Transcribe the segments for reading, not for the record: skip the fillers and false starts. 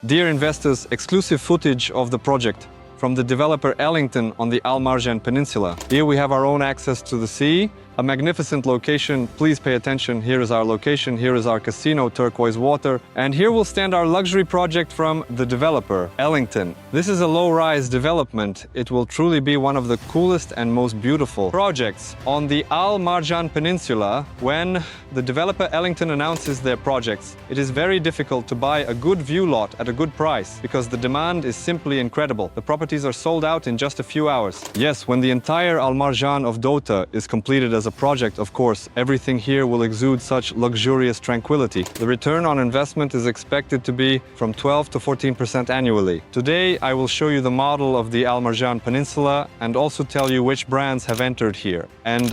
Dear investors, exclusive footage of the project from the developer Ellington on the Marjan Peninsula. Here we have our own access to the sea, a magnificent location. Please pay attention. Here is our location, here is our casino, turquoise water, and here will stand our luxury project from the developer, Ellington. This is a low-rise development. It will truly be one of the coolest and most beautiful projects on the Marjan Peninsula. When the developer Ellington announces their projects, it is very difficult to buy a good view lot at a good price because the demand is simply incredible. The properties are sold out in just a few hours. Yes, when the entire Al Marjan of Dota is completed as a project, of course, everything here will exude such luxurious tranquility. The return on investment is expected to be from 12 to 14% annually. Today, I will show you the model of the Al Marjan Peninsula and also tell you which brands have entered here and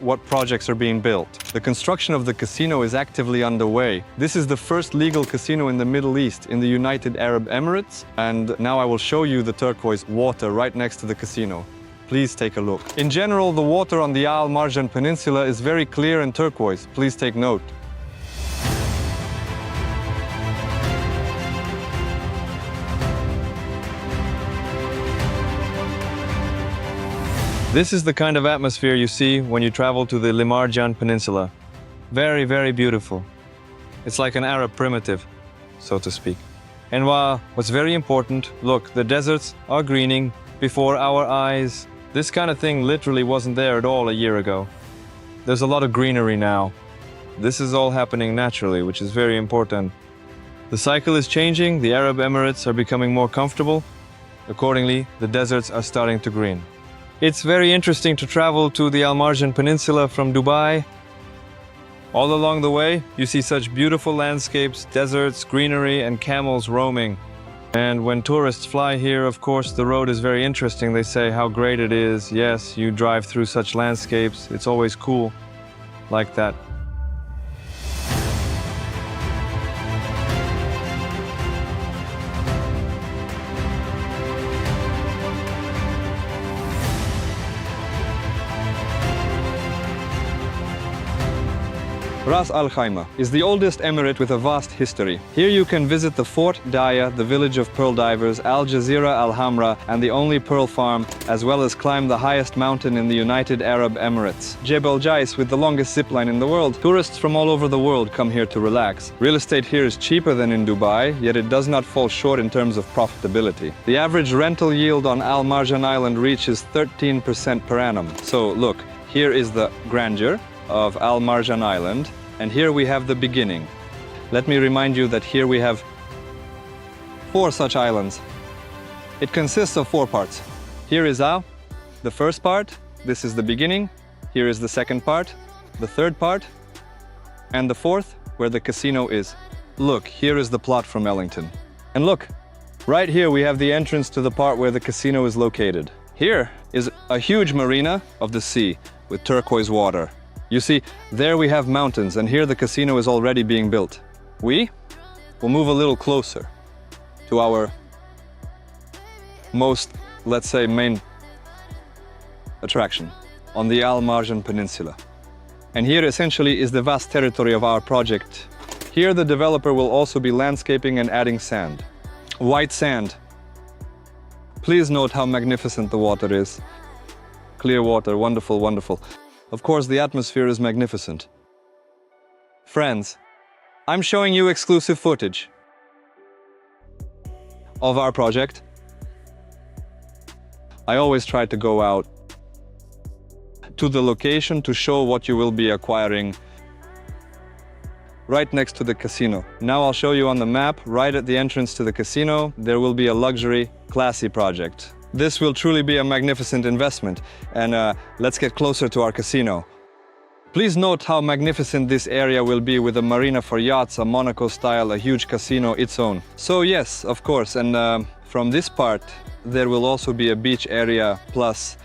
what projects are being built. The construction of the casino is actively underway. This is the first legal casino in the Middle East, in the United Arab Emirates, and now I will show you the turquoise water right next to the casino. Please take a look. In general, the water on the Al Marjan Peninsula is very clear and turquoise. Please take note. This is the kind of atmosphere you see when you travel to the Marjan Peninsula. Very, very beautiful. It's like an Arab primitive, so to speak. And what's very important, look, the deserts are greening before our eyes. This kind of thing literally wasn't there at all a year ago. There's a lot of greenery now. This is all happening naturally, which is very important. The cycle is changing, the Arab Emirates are becoming more comfortable. Accordingly, the deserts are starting to green. It's very interesting to travel to the Al Marjan Peninsula from Dubai. All along the way, you see such beautiful landscapes, deserts, greenery, and camels roaming. And when tourists fly here, of course, the road is very interesting. They say how great it is. Yes, you drive through such landscapes. It's always cool like that. Ras Al Khaimah is the oldest emirate with a vast history. Here you can visit the Fort Daya, the village of pearl divers, Al Jazeera Al Hamra, and the only pearl farm, as well as climb the highest mountain in the United Arab Emirates, Jebel Jais, with the longest zipline in the world. Tourists from all over the world come here to relax. Real estate here is cheaper than in Dubai, yet it does not fall short in terms of profitability. The average rental yield on Al Marjan Island reaches 13% per annum. So look, here is the grandeur of Al Marjan Island. And here we have the beginning. Let me remind you that here we have 4 such islands. It consists of 4 parts. Here is the first part. This is the beginning. Here is the second part, the third part, and the fourth, where the casino is. Look, here is the plot from Ellington. And look, right here we have the entrance to the part where the casino is located. Here is a huge marina of the sea with turquoise water. You see, there we have mountains, and here the casino is already being built. We will move a little closer to our most, let's say, main attraction on the Al Marjan Peninsula. And here essentially is the vast territory of our project. Here the developer will also be landscaping and adding sand. White sand. Please note how magnificent the water is. Clear water, wonderful, wonderful. Of course, the atmosphere is magnificent. Friends, I'm showing you exclusive footage of our project. I always try to go out to the location to show what you will be acquiring right next to the casino. Now I'll show you on the map, right at the entrance to the casino, there will be a luxury, classy project. This will truly be a magnificent investment, and let's get closer to our casino. Please note how magnificent this area will be, with a marina for yachts, a Monaco style, a huge casino its own. So yes, of course, and from this part there will also be a beach area, plus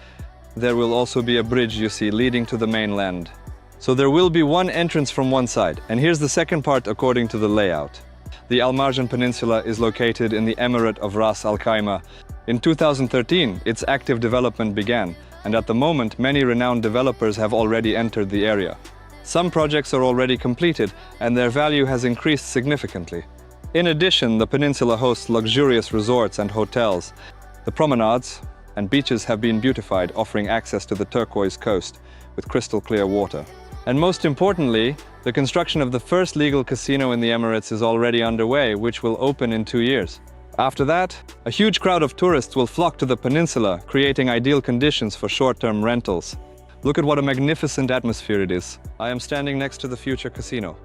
there will also be a bridge, you see, leading to the mainland. So there will be one entrance from one side, and here's the second part according to the layout. The Al Marjan Peninsula is located in the emirate of Ras Al Khaimah. In 2013, its active development began, and at the moment, many renowned developers have already entered the area. Some projects are already completed, and their value has increased significantly. In addition, the peninsula hosts luxurious resorts and hotels. The promenades and beaches have been beautified, offering access to the turquoise coast with crystal clear water. And most importantly, the construction of the first legal casino in the Emirates is already underway, which will open in 2 years. After that, a huge crowd of tourists will flock to the peninsula, creating ideal conditions for short-term rentals. Look at what a magnificent atmosphere it is. I am standing next to the future casino.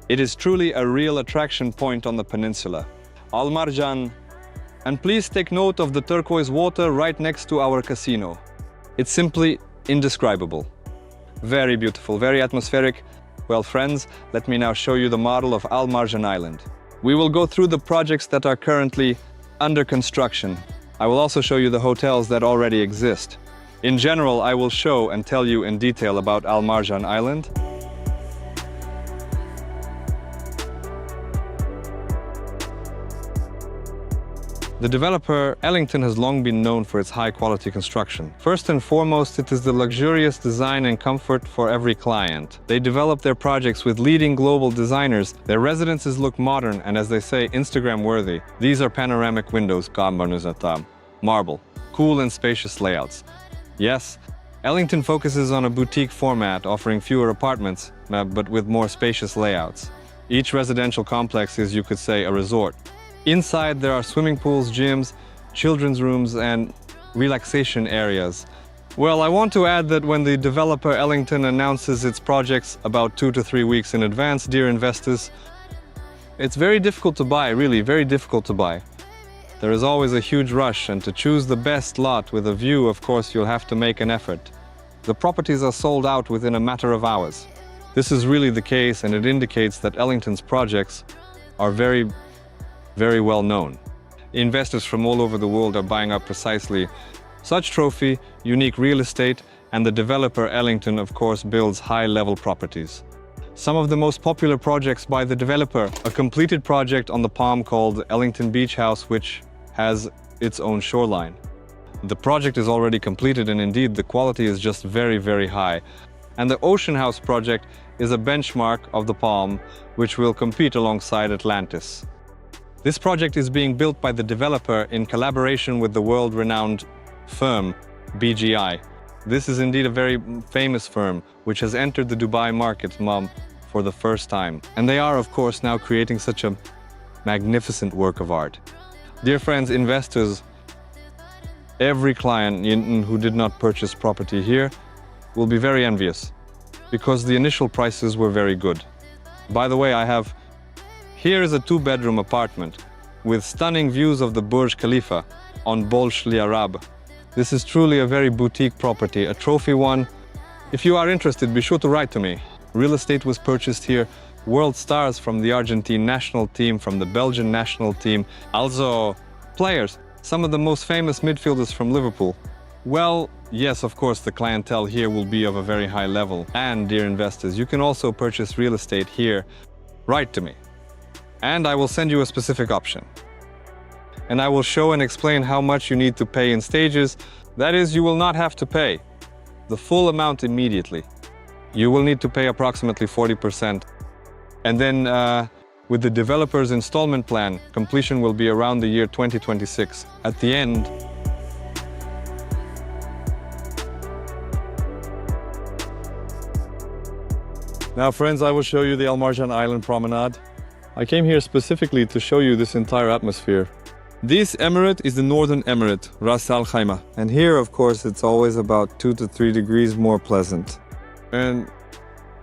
It is truly a real attraction point on the peninsula. Al Marjan. And please take note of the turquoise water right next to our casino. It's simply indescribable. Very beautiful, very atmospheric. Well, friends, let me now show you the model of Al Marjan Island. We will go through the projects that are currently under construction. I will also show you the hotels that already exist. In general, I will show and tell you in detail about Al Marjan Island. The developer Ellington has long been known for its high-quality construction. First and foremost, it is the luxurious design and comfort for every client. They develop their projects with leading global designers. Their residences look modern and, as they say, Instagram-worthy. These are panoramic windows, marble, cool and spacious layouts. Yes, Ellington focuses on a boutique format, offering fewer apartments, but with more spacious layouts. Each residential complex is, you could say, a resort. Inside, there are swimming pools, gyms, children's rooms, and relaxation areas. Well, I want to add that when the developer Ellington announces its projects about 2 to 3 weeks in advance, dear investors, it's very difficult to buy, really, very difficult to buy. There is always a huge rush, and to choose the best lot with a view, of course, you'll have to make an effort. The properties are sold out within a matter of hours. This is really the case, and it indicates that Ellington's projects are very well known. Investors from all over the world are buying up precisely such trophy, unique real estate, and the developer Ellington, of course, builds high-level properties. Some of the most popular projects by the developer: a completed project on the Palm called Ellington Beach House, which has its own shoreline. The project is already completed, and indeed the quality is just very high. And the Ocean House project is a benchmark of the Palm, which will compete alongside Atlantis. This project is being built by the developer in collaboration with the world-renowned firm BGI. This is indeed a very famous firm which has entered the Dubai market for the first time. And they are, of course, now creating such a magnificent work of art. Dear friends, investors, every client who did not purchase property here will be very envious because the initial prices were very good. By the way, here is a 2-bedroom apartment with stunning views of the Burj Khalifa on Bolsh Li Arab. This is truly a very boutique property, a trophy one. If you are interested, be sure to write to me. Real estate was purchased here. World stars from the Argentine national team, from the Belgian national team, also players, some of the most famous midfielders from Liverpool. Well, yes, of course, the clientele here will be of a very high level. And, dear investors, you can also purchase real estate here. Write to me, and I will send you a specific option. And I will show and explain how much you need to pay in stages. That is, you will not have to pay the full amount immediately. You will need to pay approximately 40%. And then with the developer's installment plan, completion will be around the year 2026. At the end, now friends, I will show you the Al Marjan Island promenade. I came here specifically to show you this entire atmosphere. This emirate is the northern emirate, Ras Al Khaimah. And here, of course, it's always about 2 to 3 degrees more pleasant. And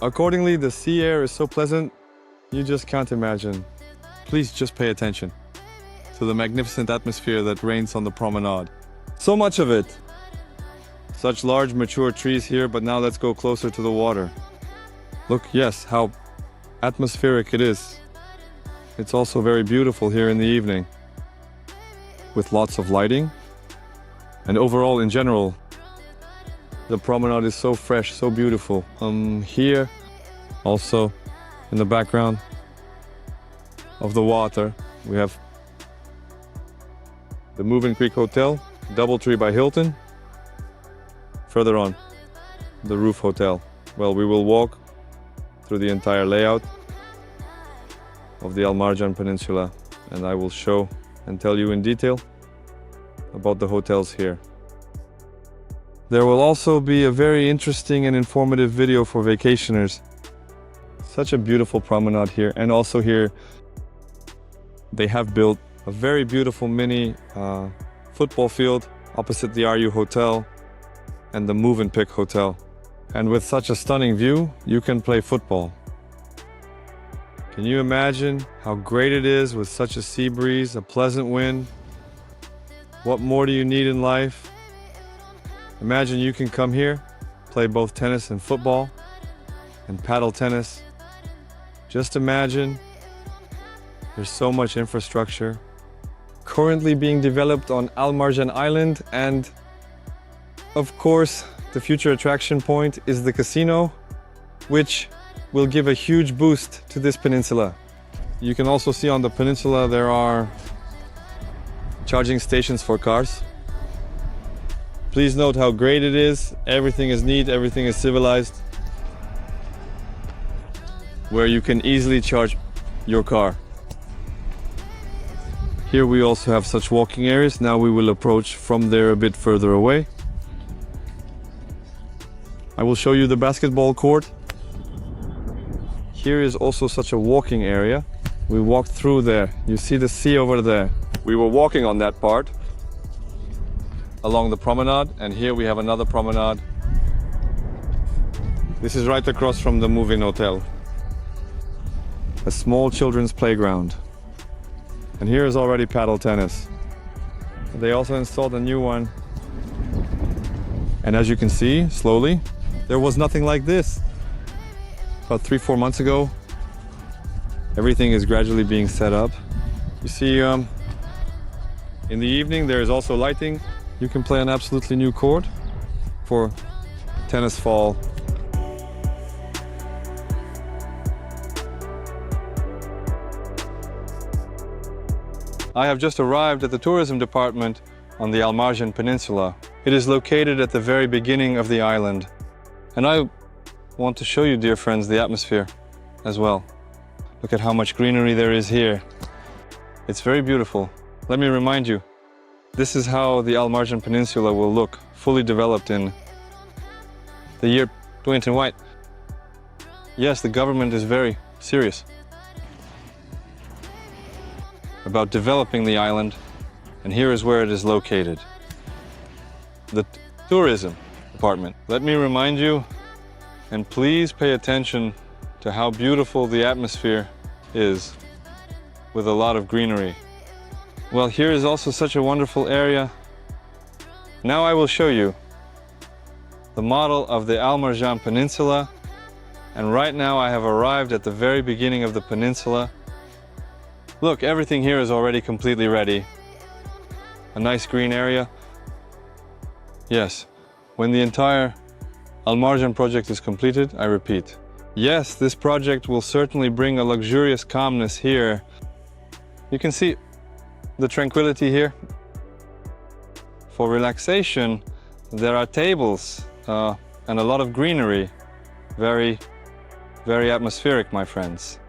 accordingly, the sea air is so pleasant, you just can't imagine. Please just pay attention to the magnificent atmosphere that reigns on the promenade. So much of it. Such large, mature trees here, but now let's go closer to the water. Look, yes, how atmospheric it is. It's also very beautiful here in the evening, with lots of lighting. And overall, in general, the promenade is so fresh, so beautiful. Here, also, in the background of the water, we have the Moving Creek Hotel, Doubletree by Hilton. Further on, the Roof Hotel. Well, we will walk through the entire layout. of the Al Marjan Peninsula, and I will show and tell you in detail about the hotels here. There will also be a very interesting and informative video for vacationers. Such a beautiful promenade here, and also here they have built a very beautiful mini football field opposite the RU Hotel and the Move and Pick Hotel. And with such a stunning view, you can play football. Can you imagine how great it is with such a sea breeze, a pleasant wind? What more do you need in life? Imagine you can come here, play both tennis and football, and paddle tennis. Just imagine, there's so much infrastructure currently being developed on Al Marjan Island, and of course, the future attraction point is the casino, which will give a huge boost to this peninsula. You can also see on the peninsula there are charging stations for cars. Please note how great it is. Everything is neat, everything is civilized, where you can easily charge your car. Here we also have such walking areas. Now we will approach from there a bit further away. I will show you the basketball court. Here is also such a walking area. We walked through there. You see the sea over there. We were walking on that part along the promenade, and here we have another promenade. This is right across from the Move-In Hotel. A small children's playground. And here is already paddle tennis. They also installed a new one. And as you can see, slowly, there was nothing like this. About 3-4 months ago, everything is gradually being set up. You see, in the evening, there is also lighting. You can play an absolutely new court for tennis fall. I have just arrived at the tourism department on the Al Marjan Peninsula. It is located at the very beginning of the island. And I want to show you, dear friends, the atmosphere as well. Look at how much greenery there is here. It's very beautiful. Let me remind you, this is how the Al Marjan Peninsula will look, fully developed in the year 2020. Yes, the government is very serious about developing the island, and here is where it is located. The tourism department. Let me remind you, and please pay attention to how beautiful the atmosphere is with a lot of greenery. Well, here is also such a wonderful area. Now I will show you the model of the Al Marjan Peninsula, and right now I have arrived at the very beginning of the peninsula. Look, everything here is already completely ready. A nice green area. Yes, when the entire Al Marjan project is completed, I repeat, yes, this project will certainly bring a luxurious calmness here. You can see the tranquility here. For relaxation, there are tables and a lot of greenery. Very, very atmospheric, my friends.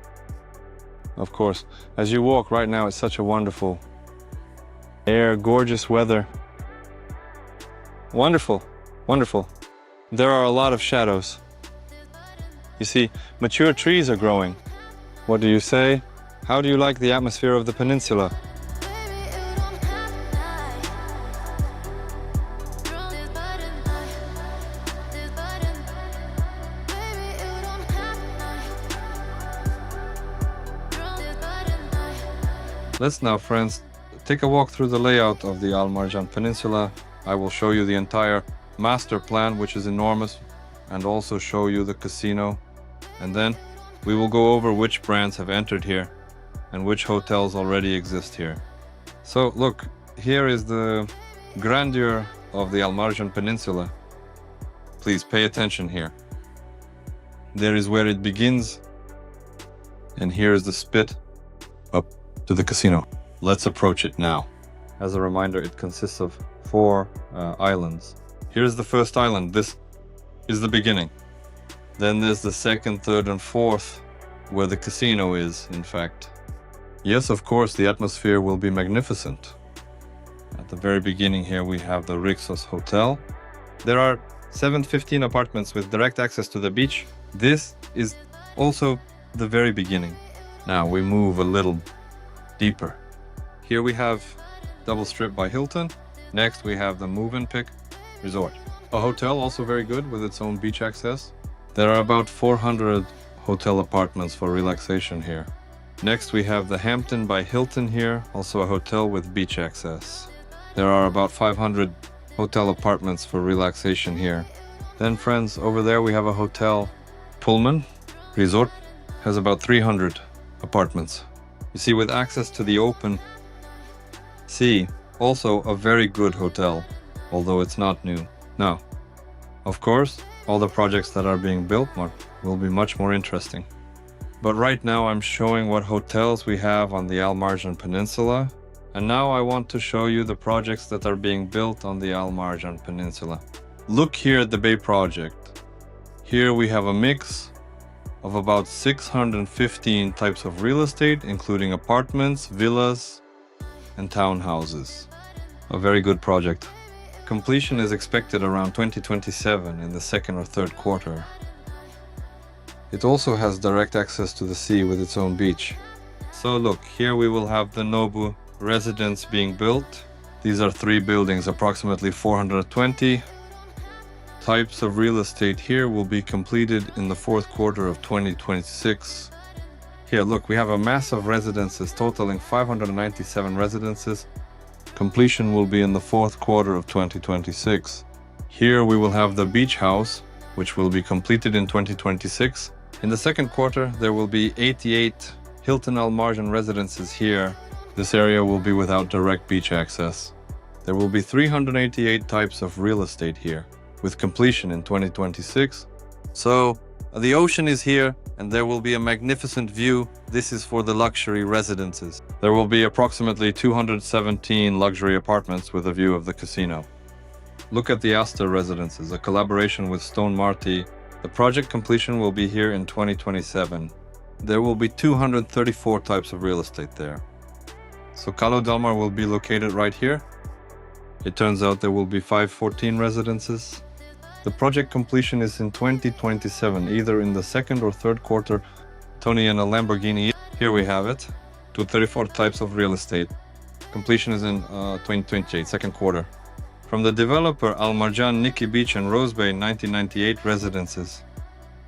Of course, as you walk right now, it's such a wonderful air, gorgeous weather. Wonderful, wonderful. There are a lot of shadows. You see, mature trees are growing. What do you say? How do you like the atmosphere of the peninsula? Let's now, friends, take a walk through the layout of the Al Marjan Peninsula. I will show you the entire master plan, which is enormous, and also show you the casino. And then we will go over which brands have entered here and which hotels already exist here. So look, here is the grandeur of the Al Marjan Peninsula. Please pay attention here. There is where it begins, and here is the spit up to the casino. Let's approach it now. As a reminder, it consists of 4 islands. Here's the first island. This is the beginning. Then there's the second, third, and fourth, where the casino is, in fact. Yes, of course, the atmosphere will be magnificent. At the very beginning here, we have the Rixos Hotel. There are 715 apartments with direct access to the beach. This is also the very beginning. Now we move a little deeper. Here we have Double Strip by Hilton. Next we have the Move-and-Pick Resort. A hotel also very good with its own beach access. There are about 400 hotel apartments for relaxation here. Next we have the Hampton by Hilton here, also a hotel with beach access. There are about 500 hotel apartments for relaxation here. Then friends, over there we have a hotel. Pullman Resort has about 300 apartments. You see, with access to the open sea, also a very good hotel, although it's not new. Now, of course, all the projects that are being built will be much more interesting. But right now I'm showing what hotels we have on the Al Marjan Peninsula. And now I want to show you the projects that are being built on the Al Marjan Peninsula. Look here at the Bay project. Here we have a mix of about 615 types of real estate, including apartments, villas, and townhouses. A very good project. Completion is expected around 2027 in the second or third quarter. It also has direct access to the sea with its own beach. So look, here we will have the Nobu residence being built. These are 3 buildings, approximately 420. Types of real estate here will be completed in the fourth quarter of 2026. Here, look, we have a mass of residences totaling 597 residences. Completion will be in the fourth quarter of 2026. Here we will have the beach house, which will be completed in 2026. In the second quarter, there will be 88 Hilton Al Marjan residences here. This area will be without direct beach access. There will be 388 types of real estate here, with completion in 2026. So, the ocean is here and there will be a magnificent view. This is for the luxury residences. There will be approximately 217 luxury apartments with a view of the casino. Look at the Astor residences, a collaboration with Stone Marty. The project completion will be here in 2027. There will be 234 types of real estate there. So Calo Del Mar will be located right here. It turns out there will be 514 residences. The project completion is in 2027, either in the second or third quarter. Tony and a Lamborghini. Here we have it. 234 types of real estate. Completion is in 2028, second quarter. From the developer Al Marjan Nikki Beach and Rose Bay, 1998 residences.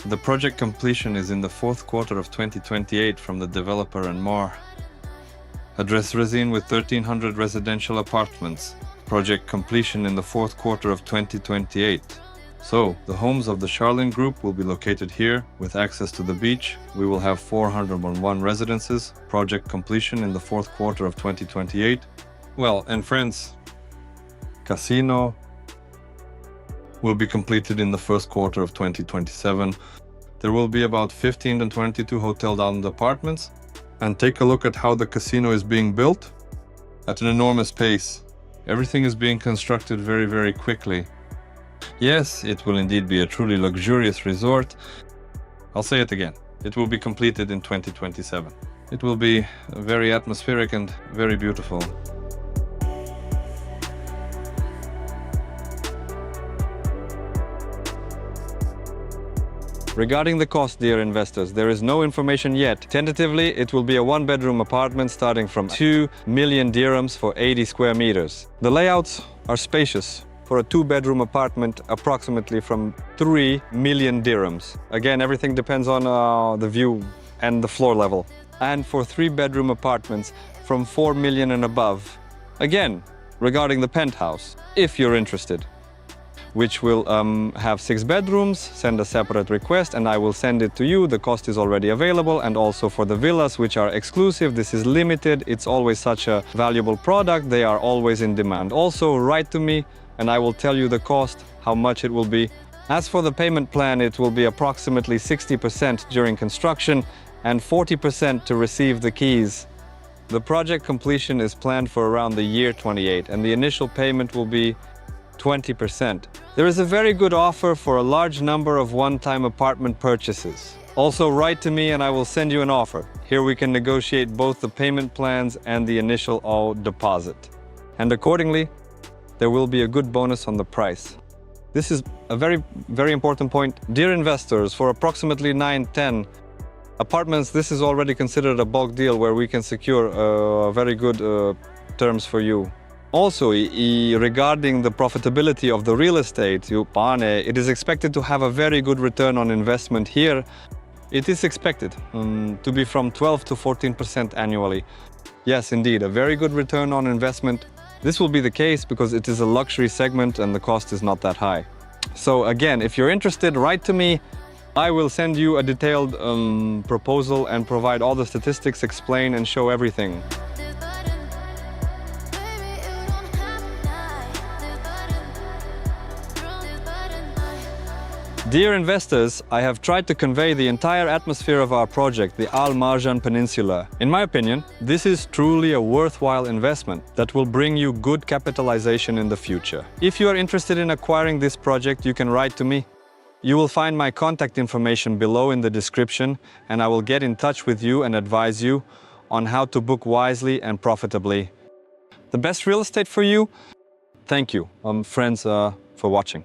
The project completion is in the fourth quarter of 2028 from the developer Anmar. Address Resin with 1300 residential apartments. Project completion in the fourth quarter of 2028. So, the homes of the Charlene Group will be located here with access to the beach. We will have 401 residences. Project completion in the fourth quarter of 2028. Well, and friends, Casino will be completed in the first quarter of 2027. There will be about 15 to 22 hotel downed apartments. And take a look at how the casino is being built at an enormous pace. Everything is being constructed very, very quickly. Yes, it will indeed be a truly luxurious resort. I'll say it again. It will be completed in 2027. It will be very atmospheric and very beautiful. Regarding the cost, dear investors, there is no information yet. Tentatively, it will be a one-bedroom apartment starting from 2 million dirhams for 80 square meters. The layouts are spacious. For a two-bedroom apartment, approximately from 3 million dirhams. Again, everything depends on the view and the floor level. And for three-bedroom apartments, from 4 million and above. Again, regarding the penthouse, if you're interested, which will have 6 bedrooms, send a separate request and I will send it to you. The cost is already available. And also for the villas, which are exclusive, this is limited. It's always such a valuable product. They are always in demand. Also, write to me and I will tell you the cost, how much it will be. As for the payment plan, it will be approximately 60% during construction and 40% to receive the keys. The project completion is planned for around the year 28 and the initial payment will be 20%. There is a very good offer for a large number of one-time apartment purchases. Also write to me and I will send you an offer. Here we can negotiate both the payment plans and the initial deposit. And accordingly, there will be a good bonus on the price. This is a very, very important point. Dear investors, for approximately 9-10 apartments, this is already considered a bulk deal where we can secure very good terms for you. Also, regarding the profitability of the real estate, it is expected to have a very good return on investment here. It is expected to be from 12 to 14% annually. Yes, indeed, a very good return on investment. This will be the case because it is a luxury segment and the cost is not that high. So again, if you're interested, write to me. I will send you a detailed proposal and provide all the statistics, explain and show everything. Dear investors, I have tried to convey the entire atmosphere of our project, the Al Marjan Peninsula. In my opinion, this is truly a worthwhile investment that will bring you good capitalization in the future. If you are interested in acquiring this project, you can write to me. You will find my contact information below in the description, and I will get in touch with you and advise you on how to book wisely and profitably. The best real estate for you? Thank you, friends, for watching.